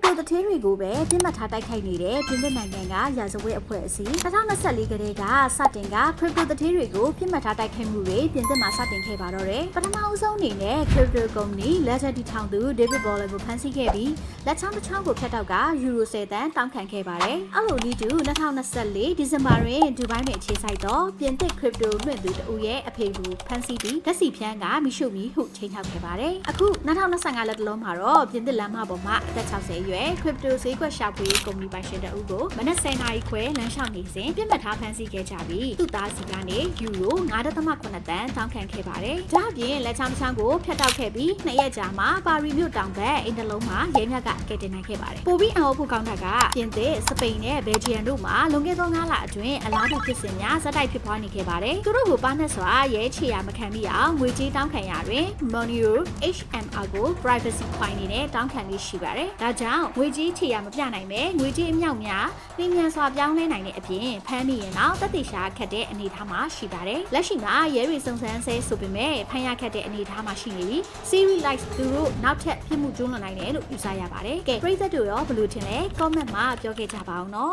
crypto သတင်းတွေကိုပဲပြစ်မှတ်ထားတိုက်ခိုက်နေတဲ့ပြင်သစ်နိုင်ငံကရာဇဝတ်အဖွဲ့အစည်း2024ကတည်းကစတင်က crypto သတင်းတွေကိုပြစ်မှတ်ထားတိုက်ခိုက်မှုတွေပြင်သစ်မှာစတင်ခဲ့ပါတော့တယ်ပထမအဆုံးအနေနဲ့ crypto company Ledger တီထောင်သူ David Boller ကိုဖမ်းဆီးခဲ့ပြီးလက်ချောင်းတစ်ချောင်းကိုဖျက်တောက်ကယူရို10တန်တောင်းခံခဲ့ပါတယ်အဲ့လိုနည်းတူ2024ဒီဇင်ဘာတွင်ဒူဘိုင်းမှာအခြေစိုက်တော့ပြင်သစ် crypto လွှင့်သူတဦးရဲ့အဖေကိုဖမ်းဆီးပြီးလက်စီဖြန်းကမိရှုမီဟုချိန်ထောက်ခဲ့ပါတယ်အခု2025လက်တလုံးမှာတော့ပြင်သစ်လမ်းမပေါ်မှာအသက်60အရွယ် crypto ဈေးကွက်ရှာဖွေရေးကုမ္ပဏီပိုင်ရှင်တဦးကိုမနက်10:00နာရီခွဲလမ်းလျှောက်နေစဉ်ပြစ်မှတ်ထားဖမ်းဆီးခဲ့ကြပြီးသူ့သားစီကနေယူရို9.8တန်တောင်းခံခဲ့ပါတယ်ဒါအပြင်လက်ချောင်းချောင်းကိုဖျက်တောက်ခဲ့ပြီး2ရက်ကြာမှာပါရီမြို့တောင်ဘက်အင်တလုံးမှာရဲမြတ်ကကယ်တင်နိုင်ခဲ့ပါတယ်ပိုပြီးအဟောဖို့ကောင်းတာကပြင်သစ်စပိန်နဲ့ဘယ်လ်ဂျီယံတို့မှာလွန်ခဲ့သော9လအတွင်းအလားတူဖြစ်စဉ်များဇက်တိုက်ဖြစ်ပွားနေခဲ့ပါတယ်သူတို့ကိုပါနဲ့စွာရဲချေရမခံမိအောင်ငွေကြေးတောင်းခံရတွင် Monero HMR ကို privacy coin နေနဲ့တောင်းခံလေးရှိပါတယ်ဒါကြောင့်ငွေကြေးချေရမပြနိုင်ပဲငွေကြေးအမြောက်များလင်းမြန်စွာပြောင်းလဲနိုင်တဲ့အပြင်ဖမ်းမိရင်တော့တက်တေရှာခတ်တဲ့အနေအထားမှာရှိပါတယ်လက်ရှိမှာရဲတွေစုံစမ်းဆဲဆိုပေမဲ့ဖမ်းရခတ်တဲ့အနေအထားမှာရှိနေပြီး Siri Light သူတို့နောက်ထပ်ပြစ်မှုကျူးလွန်နိုင်တယ်လို့ယူဆရပါတယ်ကဲပရိသတ်တို့ရောဘယ်လိုထင်လဲ comment မှာပြောခဲ့ကြပါအောင်နော်